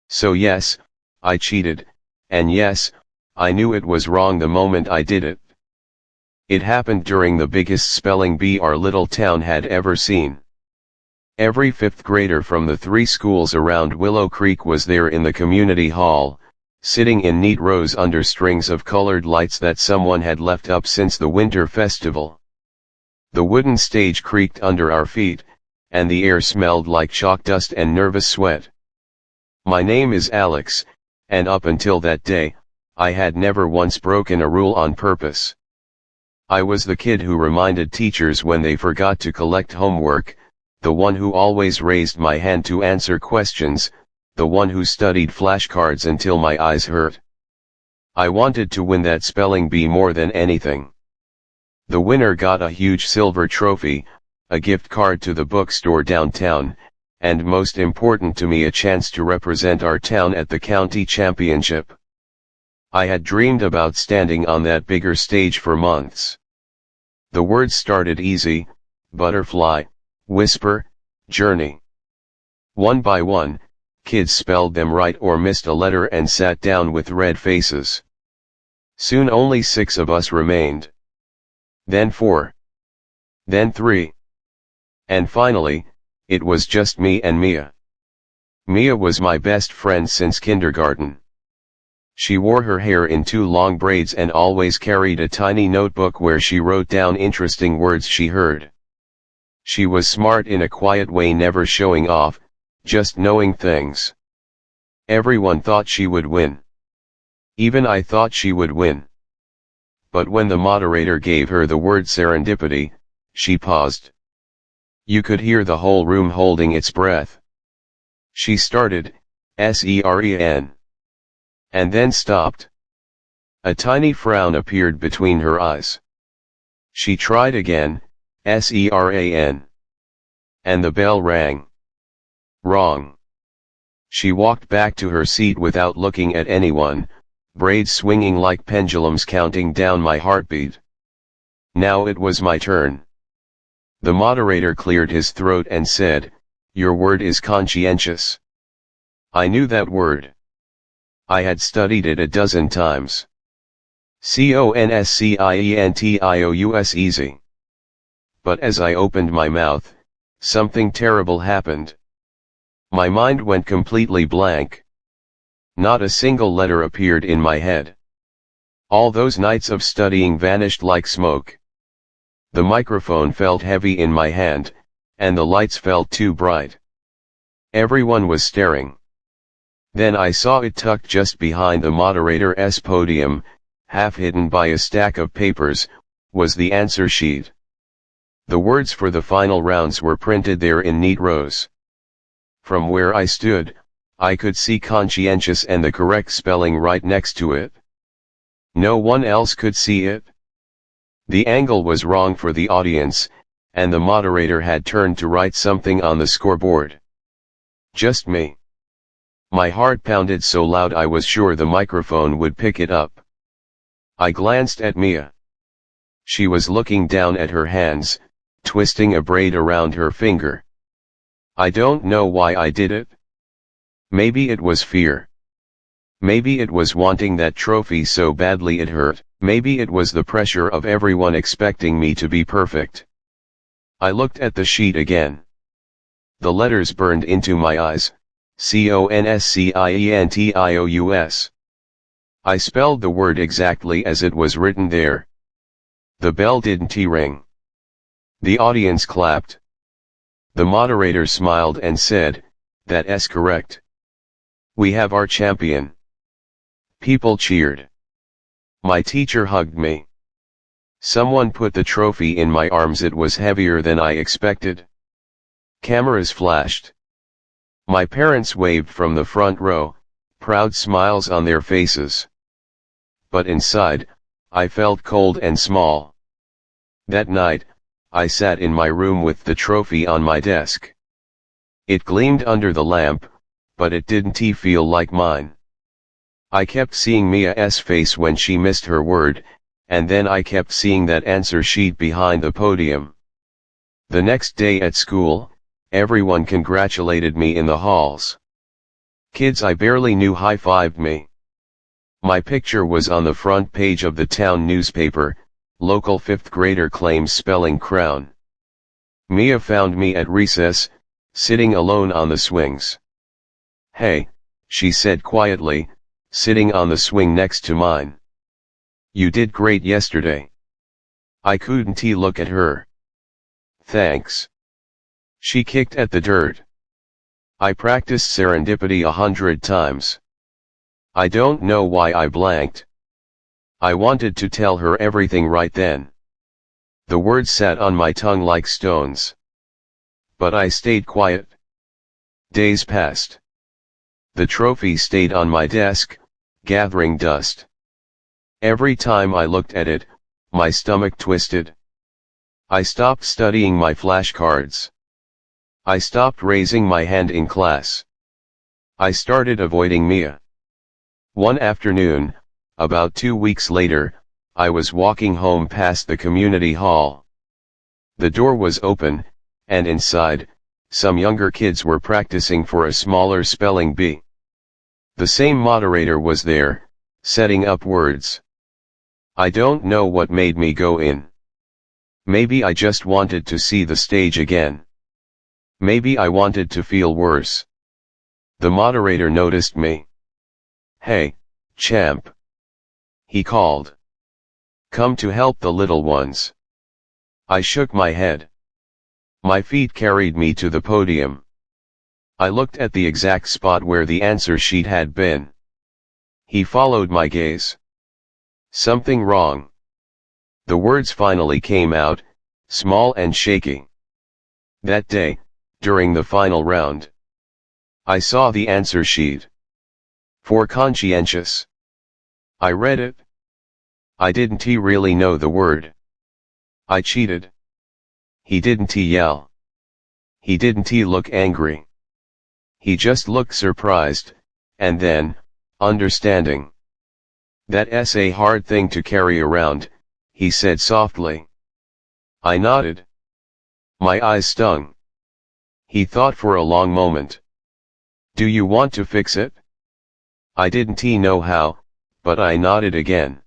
So yes, I cheated, and yes, I knew it was wrong the moment I did it. It happened during the biggest spelling bee our little town had ever seen. Every fifth grader from the 3 schools around Willow Creek was there in the community hall, sitting in neat rows under strings of colored lights that someone had left up since the winter festival. The wooden stage creaked under our feet, and the air smelled like chalk dust and nervous sweat. My name is Alex, and up until that day, I had never once broken a rule on purpose. I was the kid who reminded teachers when they forgot to collect homework, the one who always raised my hand to answer questions, the one who studied flashcards until my eyes hurt. I wanted to win that spelling bee more than anything. The winner got a huge silver trophy, a gift card to the bookstore downtown, and most important to me, a chance to represent our town at the county championship. I had dreamed about standing on that bigger stage for months. The words started easy: butterfly, whisper, journey. One by one, kids spelled them right or missed a letter and sat down with red faces. Soon only 6 of us remained. Then 4. Then 3. And finally, it was just me and Mia. Mia was my best friend since kindergarten. She wore her hair in 2 long braids and always carried a tiny notebook where she wrote down interesting words she heard. She was smart in a quiet way, never showing off, just knowing things. Everyone thought she would win. Even I thought she would win. But when the moderator gave her the word serendipity, she paused. You could hear the whole room holding its breath. She started, SEREN. And then stopped. A tiny frown appeared between her eyes. She tried again, SERAN. And the bell rang. Wrong. She walked back to her seat without looking at anyone, braids swinging like pendulums counting down my heartbeat. Now it was my turn. The moderator cleared his throat and said, "Your word is conscientious." I knew that word. I had studied it a dozen times. CONSCIENTIOUS, easy. But as I opened my mouth, something terrible happened. My mind went completely blank. Not a single letter appeared in my head. All those nights of studying vanished like smoke. The microphone felt heavy in my hand, and the lights felt too bright. Everyone was staring. Then I saw it tucked just behind the moderator's podium, half hidden by a stack of papers, was the answer sheet. The words for the final rounds were printed there in neat rows. From where I stood, I could see conscientious and the correct spelling right next to it. No one else could see it. The angle was wrong for the audience, and the moderator had turned to write something on the scoreboard. Just me. My heart pounded so loud I was sure the microphone would pick it up. I glanced at Mia. She was looking down at her hands, twisting a braid around her finger. I don't know why I did it. Maybe it was fear. Maybe it was wanting that trophy so badly it hurt. Maybe it was the pressure of everyone expecting me to be perfect. I looked at the sheet again. The letters burned into my eyes. CONSCIENTIOUS. I spelled the word exactly as it was written there. The bell didn't ring. The audience clapped. The moderator smiled and said, "That's correct. We have our champion." People cheered. My teacher hugged me. Someone put the trophy in my arms. It was heavier than I expected. Cameras flashed. My parents waved from the front row, proud smiles on their faces. But inside, I felt cold and small. That night, I sat in my room with the trophy on my desk. It gleamed under the lamp, but it didn't feel like mine. I kept seeing Mia's face when she missed her word, and then I kept seeing that answer sheet behind the podium. The next day at school, everyone congratulated me in the halls. Kids I barely knew high-fived me. My picture was on the front page of the town newspaper. Local 5th grader claims spelling crown. Mia found me at recess, sitting alone on the swings. "Hey," she said quietly, sitting on the swing next to mine. "You did great yesterday." I couldn't look at her. "Thanks." She kicked at the dirt. I practiced serendipity 100 times. I don't know why I blanked. I wanted to tell her everything right then. The words sat on my tongue like stones. But I stayed quiet. Days passed. The trophy stayed on my desk, gathering dust. Every time I looked at it, my stomach twisted. I stopped studying my flashcards. I stopped raising my hand in class. I started avoiding Mia. One afternoon, about 2 weeks later, I was walking home past the community hall. The door was open, and inside, some younger kids were practicing for a smaller spelling bee. The same moderator was there, setting up words. I don't know what made me go in. Maybe I just wanted to see the stage again. Maybe I wanted to feel worse. The moderator noticed me. "Hey, champ," he called. "Come to help the little ones." I shook my head. My feet carried me to the podium. I looked at the exact spot where the answer sheet had been. He followed my gaze. "Something wrong." The words finally came out, small and shaky. That day, during the final round, I saw the answer sheet. "For conscientious." I read it. I didn't really know the word. I cheated. He didn't yell. He didn't look angry. He just looked surprised, and then, understanding. "That's a hard thing to carry around," he said softly. I nodded. My eyes stung. He thought for a long moment. "Do you want to fix it?" I didn't know how, but I nodded again.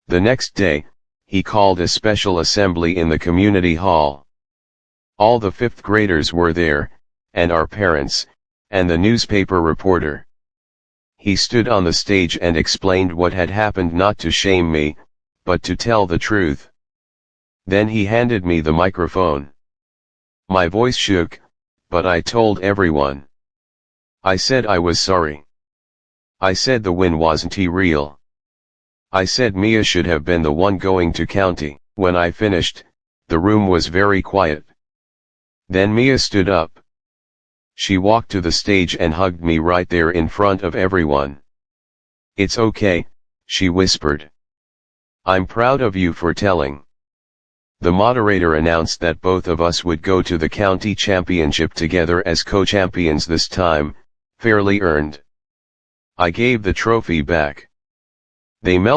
The next day, he called a special assembly in the community hall. All the 5th graders were there, and our parents, and the newspaper reporter. He stood on the stage and explained what had happened, not to shame me, but to tell the truth. Then he handed me the microphone. My voice shook, but I told everyone. I said I was sorry. I said the win wasn't real. I said Mia should have been the one going to county. When I finished, the room was very quiet. Then Mia stood up. She walked to the stage and hugged me right there in front of everyone. "It's okay," she whispered. "I'm proud of you for telling." The moderator announced that both of us would go to the county championship together as co-champions, this time, fairly earned. I gave the trophy back. They melted